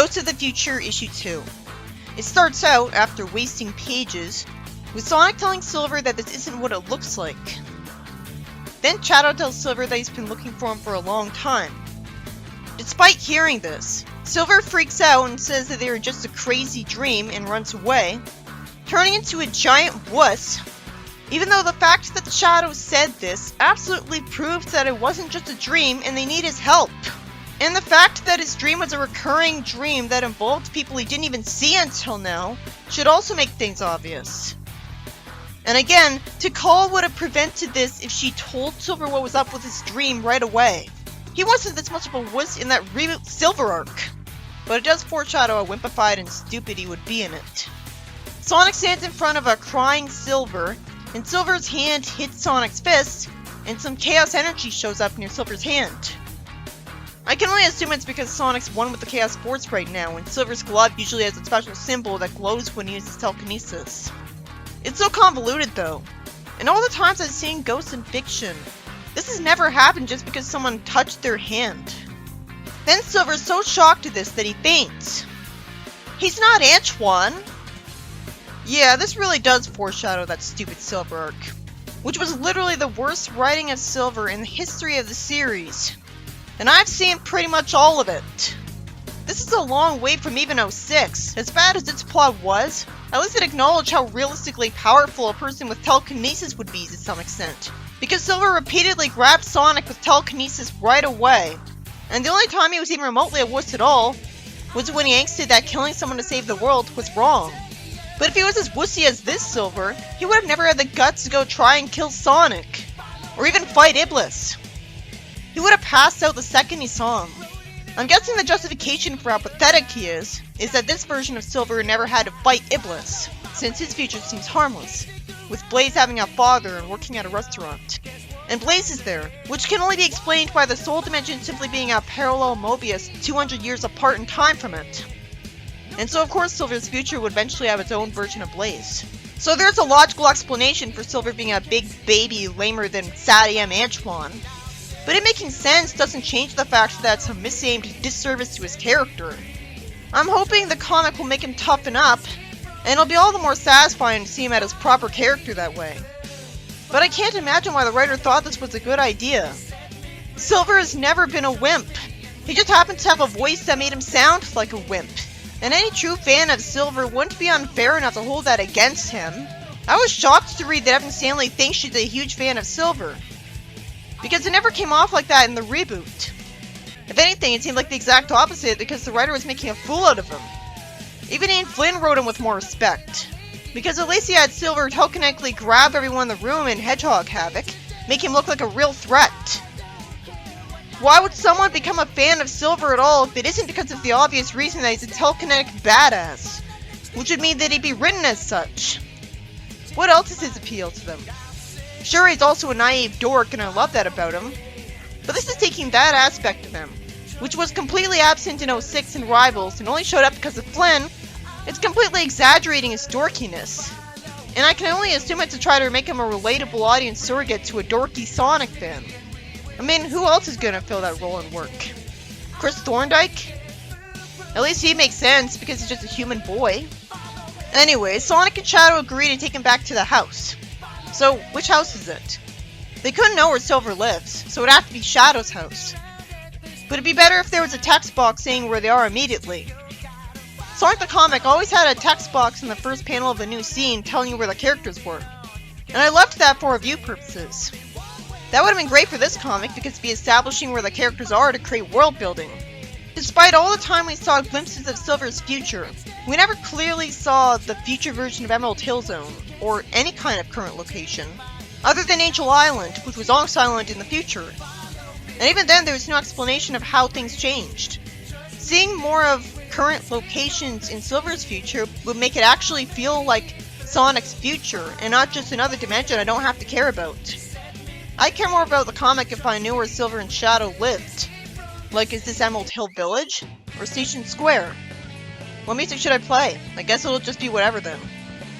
Ghosts of the Future Issue 2. It starts out, after wasting pages, with Sonic telling Silver that this isn't what it looks like. Then Shadow tells Silver that he's been looking for him for a long time. Despite hearing this, Silver freaks out and says that they are just a crazy dream and runs away, turning into a giant wuss, even though the fact that Shadow said this absolutely proves that it wasn't just a dream and they need his help. And the fact that his dream was a recurring dream that involved people he didn't even see until now should also make things obvious. And again, Tikal would have prevented this if she told Silver what was up with his dream right away. He wasn't this much of a wuss in that reboot Silver arc, but it does foreshadow how wimpified and stupid he would be in it. Sonic stands in front of a crying Silver, and Silver's hand hits Sonic's fist, and some chaos energy shows up near Silver's hand. I can only assume it's because Sonic's one with the Chaos Force right now, and Silver's glove usually has a special symbol that glows when he uses telekinesis. It's so convoluted though, and all the times I've seen ghosts in fiction, this has never happened just because someone touched their hand. Then Silver's so shocked at this that he faints. He's not Antoine! Yeah, this really does foreshadow that stupid Silver arc, which was literally the worst writing of Silver in the history of the series. And I've seen pretty much all of it. This is a long way from even 06. As bad as its plot was, at least it acknowledged how realistically powerful a person with telekinesis would be to some extent. Because Silver repeatedly grabbed Sonic with telekinesis right away, and the only time he was even remotely a wuss at all was when he angsted that killing someone to save the world was wrong. But if he was as wussy as this Silver, he would have never had the guts to go try and kill Sonic, or even fight Iblis. He would have passed out the second he saw him. I'm guessing the justification for how pathetic he is that this version of Silver never had to fight Iblis, since his future seems harmless, with Blaze having a father and working at a restaurant. And Blaze is there, which can only be explained by the Soul Dimension simply being a parallel Mobius 200 years apart in time from it. And so of course Silver's future would eventually have its own version of Blaze. So there's a logical explanation for Silver being a big baby lamer than Sad AM Antoine. But it making sense doesn't change the fact that it's a misaimed disservice to his character. I'm hoping the comic will make him toughen up, and it'll be all the more satisfying to see him at his proper character that way. But I can't imagine why the writer thought this was a good idea. Silver has never been a wimp. He just happened to have a voice that made him sound like a wimp. And any true fan of Silver wouldn't be unfair enough to hold that against him. I was shocked to read that Evan Stanley thinks she's a huge fan of Silver, because it never came off like that in the reboot. If anything, it seemed like the exact opposite because the writer was making a fool out of him. Even Ian Flynn wrote him with more respect, because at least he had Silver telekinetically grab everyone in the room and hedgehog havoc, make him look like a real threat. Why would someone become a fan of Silver at all if it isn't because of the obvious reason that he's a telekinetic badass, which would mean that he'd be written as such? What else is his appeal to them? Sure, he's also a naive dork, and I love that about him, but this is taking that aspect of him, which was completely absent in 06 and Rivals and only showed up because of Flynn. It's completely exaggerating his dorkiness, and I can only assume it to try to make him a relatable audience surrogate to a dorky Sonic fan. I mean, who else is gonna fill that role and work? Chris Thorndike? At least he makes sense because he's just a human boy. Anyway, Sonic and Shadow agree to take him back to the house. So, which house is it? They couldn't know where Silver lives, so it'd have to be Shadow's house. But it'd be better if there was a text box saying where they are immediately. Sonic the Comic always had a text box in the first panel of the new scene telling you where the characters were. And I left that for review purposes. That would have been great for this comic because it'd be establishing where the characters are to create world building. Despite all the time we saw glimpses of Silver's future, we never clearly saw the future version of Emerald Hill Zone, or any kind of current location, other than Angel Island, which was also silent in the future. And even then there was no explanation of how things changed. Seeing more of current locations in Silver's future would make it actually feel like Sonic's future, and not just another dimension I don't have to care about. I'd care more about the comic if I knew where Silver and Shadow lived. Like, is this Emerald Hill Village? Or Station Square? What music should I play? I guess it'll just be whatever then.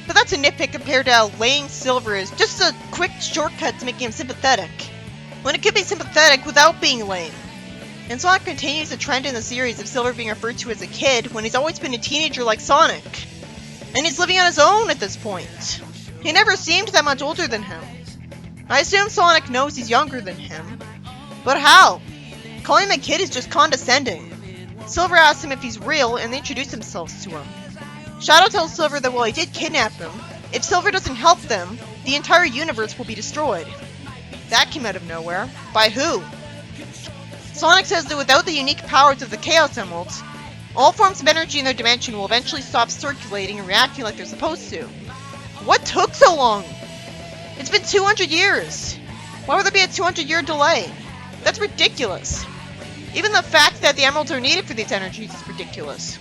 But that's a nitpick compared to how lame Silver is, just a quick shortcut to making him sympathetic. When it could be sympathetic without being lame. And Sonic continues the trend in the series of Silver being referred to as a kid when he's always been a teenager like Sonic. And he's living on his own at this point. He never seemed that much older than him. I assume Sonic knows he's younger than him. But how? Calling him a kid is just condescending. Silver asks him if he's real and they introduce themselves to him. Shadow tells Silver that while he did kidnap them, if Silver doesn't help them, the entire universe will be destroyed. That came out of nowhere. By who? Sonic says that without the unique powers of the Chaos Emeralds, all forms of energy in their dimension will eventually stop circulating and reacting like they're supposed to. What took so long? It's been 200 years! Why would there be a 200-year delay? That's ridiculous. Even the fact that the emeralds are needed for these energies is ridiculous.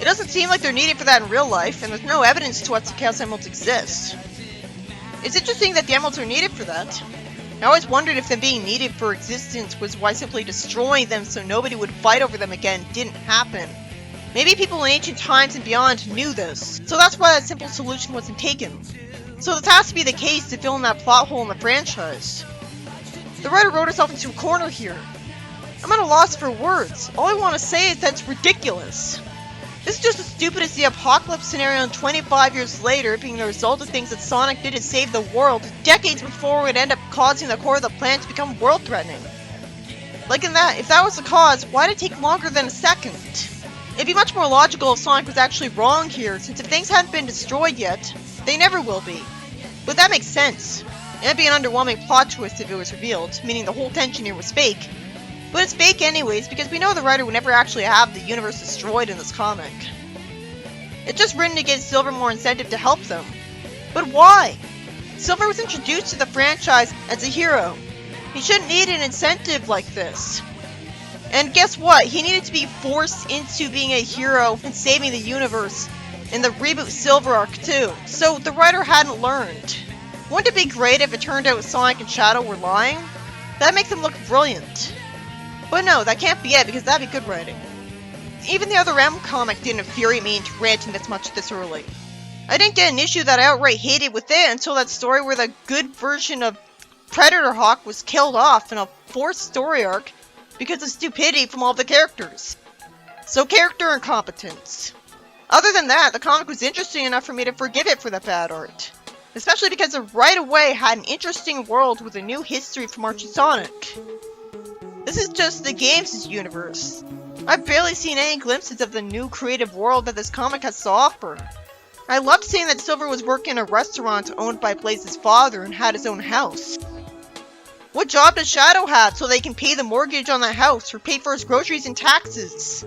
It doesn't seem like they're needed for that in real life, and there's no evidence to what the Chaos Emeralds exist. It's interesting that the emeralds are needed for that. I always wondered if them being needed for existence was why simply destroying them so nobody would fight over them again didn't happen. Maybe people in ancient times and beyond knew this, so that's why that simple solution wasn't taken. So this has to be the case to fill in that plot hole in the franchise. The writer wrote herself into a corner here. I'm at a loss for words. All I want to say is that it's ridiculous. This is just as stupid as the apocalypse scenario 25 years later being the result of things that Sonic did to save the world decades before it would end up causing the core of the planet to become world-threatening. Like in that, if that was the cause, why did it take longer than a second? It'd be much more logical if Sonic was actually wrong here, since if things hadn't been destroyed yet, they never will be. But that makes sense. It'd be an underwhelming plot twist if it was revealed, meaning the whole tension here was fake. But it's fake anyways, because we know the writer would never actually have the universe destroyed in this comic. It's just written to give Silver more incentive to help them. But why? Silver was introduced to the franchise as a hero. He shouldn't need an incentive like this. And guess what? He needed to be forced into being a hero and saving the universe in the reboot Silver arc too. So the writer hadn't learned. Wouldn't it be great if it turned out Sonic and Shadow were lying? That makes them look brilliant. But no, that can't be it, because that'd be good writing. Even the other M comic didn't infuriate me into ranting this much this early. I didn't get an issue that I outright hated with it until that story where the good version of Predator Hawk was killed off in a forced story arc because of stupidity from all the characters. So character incompetence. Other than that, the comic was interesting enough for me to forgive it for the bad art. Especially because it right away had an interesting world with a new history from Archie Sonic. This is just the games' universe. I've barely seen any glimpses of the new creative world that this comic has to offer. I loved seeing that Silver was working in a restaurant owned by Blaze's father and had his own house. What job does Shadow have so they can pay the mortgage on that house or pay for his groceries and taxes?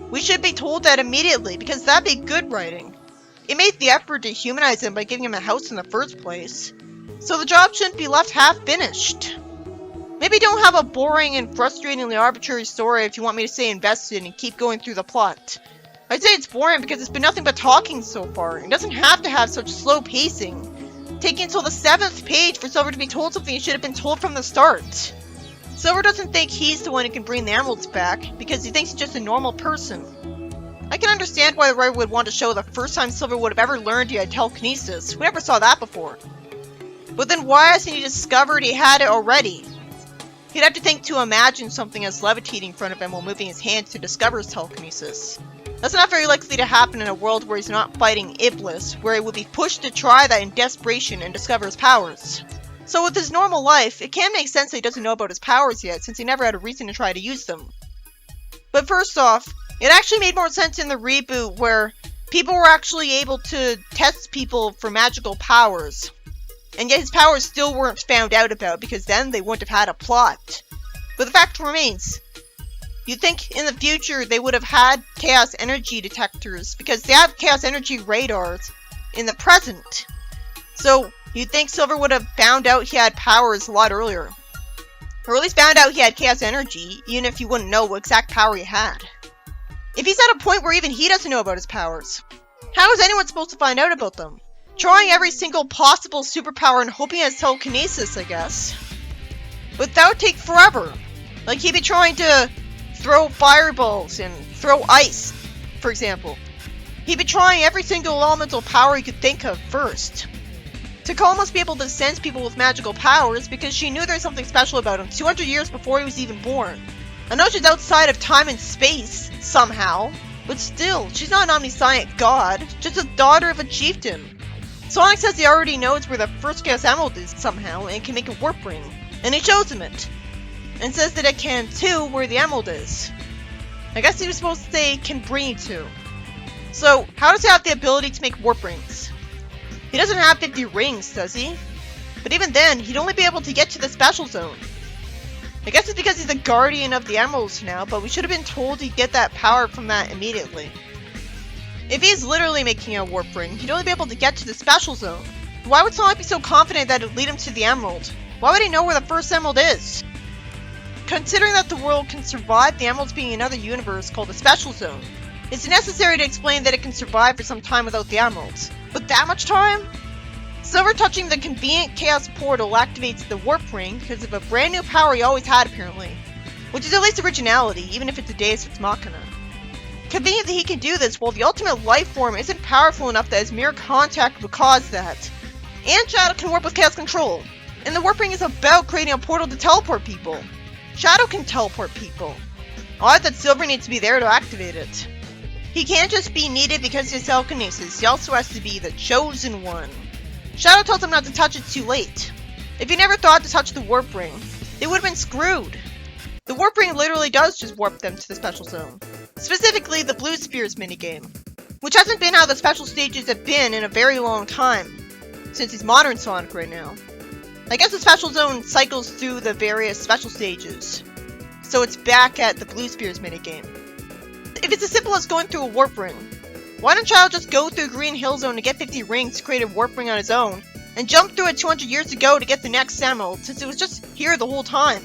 We should be told that immediately, because that'd be good writing. It made the effort to humanize him by giving him a house in the first place. So the job shouldn't be left half-finished. Maybe don't have a boring and frustratingly arbitrary story if you want me to stay invested and keep going through the plot. I'd say it's boring because it's been nothing but talking so far. It doesn't have to have such slow pacing, taking until the 7th page for Silver to be told something he should have been told from the start. Silver doesn't think he's the one who can bring the emeralds back, because he thinks he's just a normal person. I can understand why the writer would want to show the first time Silver would have ever learned he had telekinesis. We never saw that before. But then why hasn't he discovered he had it already? He'd have to think to imagine something as levitating in front of him while moving his hands to discover his telekinesis. That's not very likely to happen in a world where he's not fighting Iblis, where he would be pushed to try that in desperation and discover his powers. So with his normal life, it can make sense that he doesn't know about his powers yet, since he never had a reason to try to use them. But first off, it actually made more sense in the reboot where people were actually able to test people for magical powers. And yet his powers still weren't found out about, because then they wouldn't have had a plot. But the fact remains, you'd think in the future they would have had chaos energy detectors, because they have chaos energy radars in the present. So you'd think Silver would have found out he had powers a lot earlier. Or at least found out he had chaos energy, even if you wouldn't know what exact power he had. If he's at a point where even he doesn't know about his powers, how is anyone supposed to find out about them? Trying every single possible superpower and hoping it's telekinesis, I guess. But that would take forever. Like, he'd be trying to throw fireballs and throw ice, for example. He'd be trying every single elemental power he could think of first. Takal must be able to sense people with magical powers because she knew there was something special about him 200 years before he was even born. I know she's outside of time and space, somehow, but still, she's not an omniscient god, just a daughter of a chieftain. Sonic says he already knows where the first Chaos Emerald is somehow and can make a warp ring, and he shows him it, and says that it can too where the emerald is. I guess he was supposed to say can bring you to. So, how does he have the ability to make warp rings? He doesn't have 50 rings, does he? But even then, he'd only be able to get to the special zone. I guess it's because he's the guardian of the emeralds now, but we should have been told he'd get that power from that immediately. If he's literally making a warp ring, he'd only be able to get to the special zone. Why would Sonic be so confident that it'd lead him to the emerald? Why would he know where the first emerald is? Considering that the world can survive the emeralds being another universe called the special zone, it's necessary to explain that it can survive for some time without the emeralds. But that much time? Silver touching the convenient chaos portal activates the warp ring because of a brand new power he always had apparently. Which is at least originality, even if it's a Deus Ex Machina. Convenient that he can do this while the ultimate life form isn't powerful enough that his mere contact would cause that. And Shadow can warp with Chaos Control. And the warp ring is about creating a portal to teleport people. Shadow can teleport people. Odd that Silver needs to be there to activate it. He can't just be needed because he has telekinesis, he also has to be the chosen one. Shadow tells him not to touch it too late. If he never thought to touch the warp ring, they would have been screwed. The warp ring literally does just warp them to the special zone. Specifically, the Blue Spheres minigame. Which hasn't been how the special stages have been in a very long time. Since he's modern Sonic right now. I guess the special zone cycles through the various special stages. So it's back at the Blue Spheres minigame. If it's as simple as going through a warp ring, why didn't Shadow just go through Green Hill Zone to get 50 rings to create a warp ring on his own, and jump through it 200 years ago to get the next emerald, since it was just here the whole time?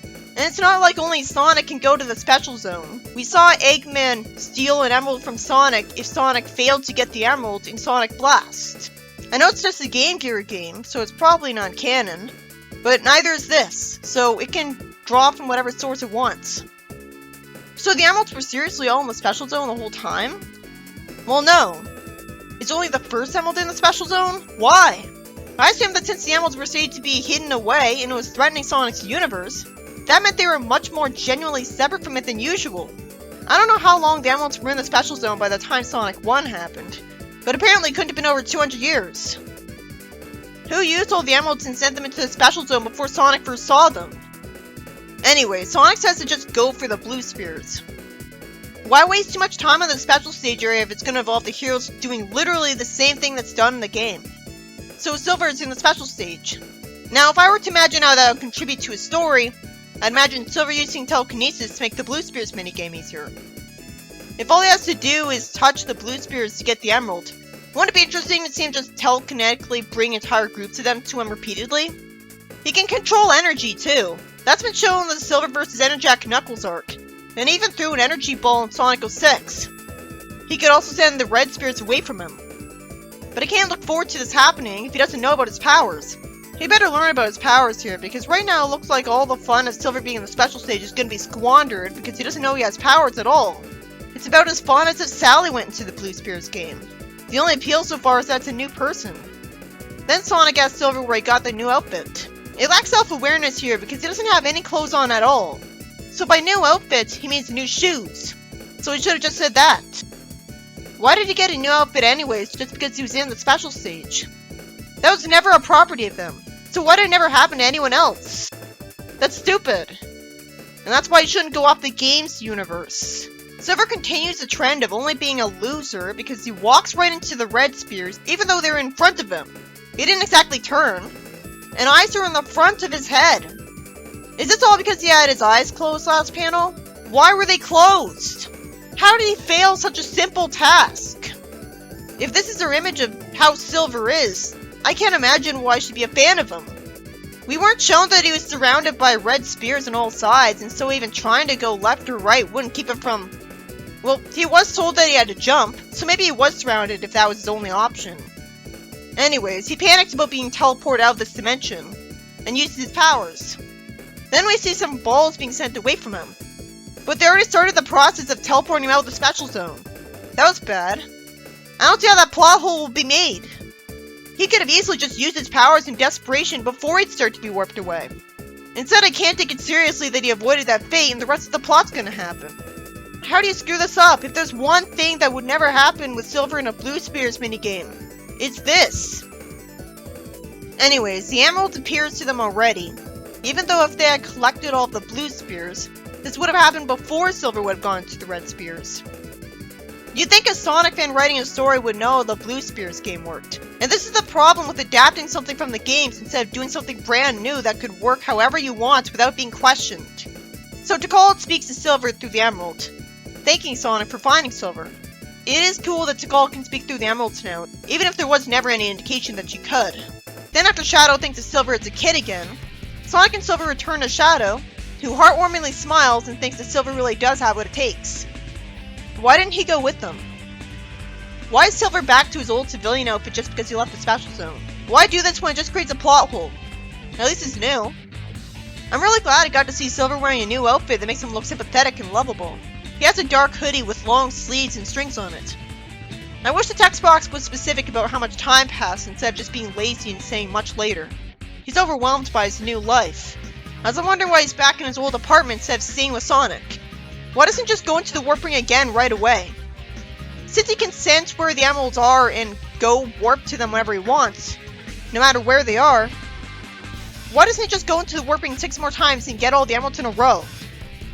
And it's not like only Sonic can go to the special zone. We saw Eggman steal an emerald from Sonic if Sonic failed to get the emerald in Sonic Blast. I know it's just a Game Gear game, so it's probably not canon, but neither is this, so it can draw from whatever source it wants. So the emeralds were seriously all in the special zone the whole time? Well, no. Is only the first emerald in the special zone? Why? I assumed that since the emeralds were said to be hidden away and it was threatening Sonic's universe, that meant they were much more genuinely separate from it than usual. I don't know how long the emeralds were in the special zone by the time Sonic 1 happened, but apparently it couldn't have been over 200 years. Who used all the emeralds and sent them into the special zone before Sonic first saw them? Anyway, Sonic says to just go for the Blue Spheres. Why waste too much time on the special stage area if it's going to involve the heroes doing literally the same thing that's done in the game? So Silver is in the special stage. Now, if I were to imagine how that would contribute to his story, I'd imagine Silver using telekinesis to make the Blue Spheres minigame easier. If all he has to do is touch the Blue Spheres to get the emerald, wouldn't it be interesting to see him just telekinetically bring entire groups of them to him repeatedly? He can control energy too. That's been shown in the Silver vs. Enerjack Knuckles arc, and even threw an energy ball in Sonic 06. He could also send the red spirits away from him. But I can't look forward to this happening if he doesn't know about his powers. He better learn about his powers here, because right now it looks like all the fun of Silver being in the special stage is going to be squandered because he doesn't know he has powers at all. It's about as fun as if Sally went into the Blue Spheres game. The only appeal so far is that it's a new person. Then Sonic asks Silver where he got the new outfit. It lacks self-awareness here because he doesn't have any clothes on at all. So by new outfit, he means new shoes. So he should have just said that. Why did he get a new outfit anyways, just because he was in the special stage? That was never a property of him. So why did it never happen to anyone else? That's stupid. And that's why he shouldn't go off the game's universe. Silver continues the trend of only being a loser because he walks right into the red spheres even though they're in front of him. He didn't exactly turn. And eyes are in the front of his head. Is this all because he had his eyes closed last panel? Why were they closed? How did he fail such a simple task? If this is our image of how Silver is, I can't imagine why I should be a fan of him. We weren't shown that he was surrounded by red spears on all sides, and so even trying to go left or right wouldn't keep him from... Well, he was told that he had to jump, so maybe he was surrounded if that was his only option. Anyways, he panics about being teleported out of this dimension, and uses his powers. Then we see some balls being sent away from him. But they already started the process of teleporting him out of the special zone. That was bad. I don't see how that plot hole will be made. He could have easily just used his powers in desperation before he'd start to be warped away. Instead, I can't take it seriously that he avoided that fate and the rest of the plot's gonna happen. How do you screw this up? If there's one thing that would never happen with Silver in a Blue Spears minigame, it's this. Anyways, the emerald appears to them already. Even though if they had collected all of the Blue Spears, this would have happened before Silver would have gone to the Red Spears. You'd think a Sonic fan writing a story would know the Blue Spears game worked. And this is the problem with adapting something from the games instead of doing something brand new that could work however you want without being questioned. So Tikal speaks to Silver through the Emerald, thanking Sonic for finding Silver. It is cool that Tikal can speak through the Emeralds now, even if there was never any indication that she could. Then after Shadow thinks of Silver as a kid again, Sonic and Silver return to Shadow, who heartwarmingly smiles and thinks that Silver really does have what it takes. Why didn't he go with them? Why is Silver back to his old civilian outfit just because he left the Special Zone? Why do this when it just creates a plot hole? At least it's new. I'm really glad I got to see Silver wearing a new outfit that makes him look sympathetic and lovable. He has a dark hoodie with long sleeves and strings on it. I wish the text box was specific about how much time passed instead of just being lazy and saying much later. He's overwhelmed by his new life. As I'm wondering why he's back in his old apartment instead of staying with Sonic. Why doesn't he just go into the warp ring again right away? Since he can sense where the emeralds are and go warp to them whenever he wants, no matter where they are, why doesn't he just go into the warp ring 6 more times and get all the emeralds in a row?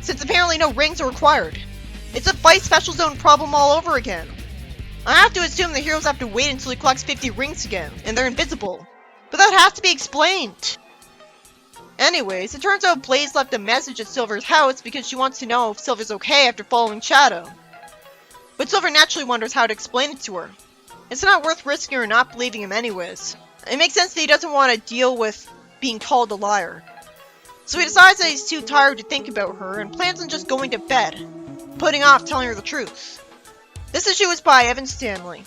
Since apparently no rings are required. It's a Vice Special Zone problem all over again. I have to assume the heroes have to wait until he collects 50 rings again, and they're invisible. But that has to be explained. Anyways, it turns out Blaze left a message at Silver's house because she wants to know if Silver's okay after following Shadow. But Silver naturally wonders how to explain it to her. It's not worth risking or not believing him anyways. It makes sense that he doesn't want to deal with being called a liar. So he decides that he's too tired to think about her and plans on just going to bed, putting off telling her the truth. This issue is by Evan Stanley.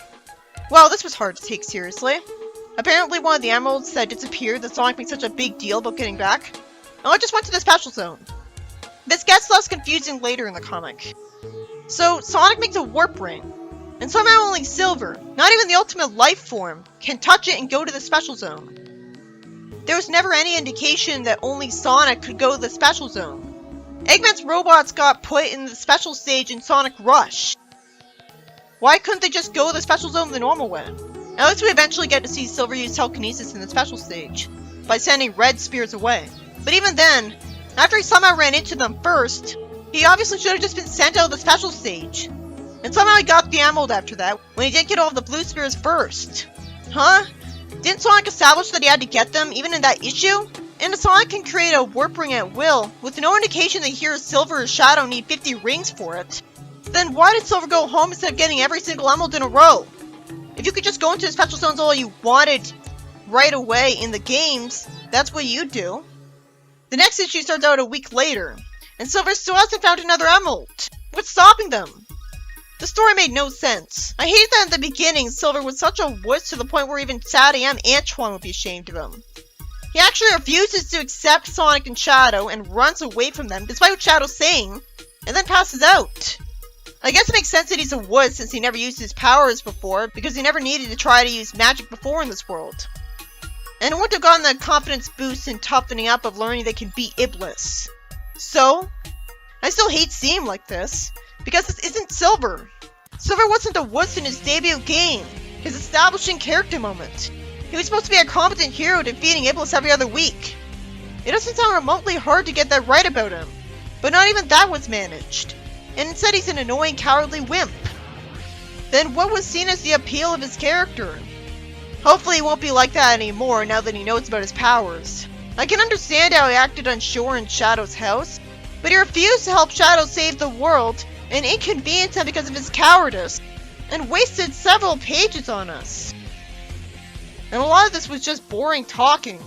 Well, this was hard to take seriously. Apparently one of the emeralds that disappeared that Sonic made such a big deal about getting back, I just went to the Special Zone. This gets less confusing later in the comic. So, Sonic makes a warp ring, and somehow only Silver, not even the ultimate life form, can touch it and go to the Special Zone. There was never any indication that only Sonic could go to the Special Zone. Eggman's robots got put in the Special Stage in Sonic Rush. Why couldn't they just go to the Special Zone the normal way? At least we eventually get to see Silver use telekinesis in the Special Stage, by sending Red Spears away. But even then, after he somehow ran into them first, he obviously should have just been sent out of the Special Stage. And somehow he got the Emerald after that, when he didn't get all of the Blue Spears first. Huh? Didn't Sonic establish that he had to get them, even in that issue? And if Sonic can create a warp ring at will, with no indication that he or Silver or Shadow need 50 rings for it, then why did Silver go home instead of getting every single Emerald in a row? If you could just go into the Special Zones all you wanted right away in the games, that's what you do. The next issue starts out a week later, and Silver still hasn't found another Emerald. What's stopping them? The story made no sense. I hated that in the beginning Silver was such a wuss to the point where even Sad AM Antoine would be ashamed of him. He actually refuses to accept Sonic and Shadow and runs away from them despite what Shadow's saying, and then passes out. I guess it makes sense that he's a wuss since he never used his powers before, because he never needed to try to use magic before in this world. And it wouldn't have gotten the confidence boost and toughening up of learning they can beat Iblis. So, I still hate seeing him like this, because this isn't Silver. Silver wasn't a wuss in his debut game, his establishing character moment. He was supposed to be a competent hero defeating Iblis every other week. It doesn't sound remotely hard to get that right about him, but not even that was managed. And instead he's an annoying cowardly wimp. Then what was seen as the appeal of his character? Hopefully he won't be like that anymore now that he knows about his powers. I can understand how he acted unsure in Shadow's house, but he refused to help Shadow save the world and inconvenienced him because of his cowardice, and wasted several pages on us. And a lot of this was just boring talking.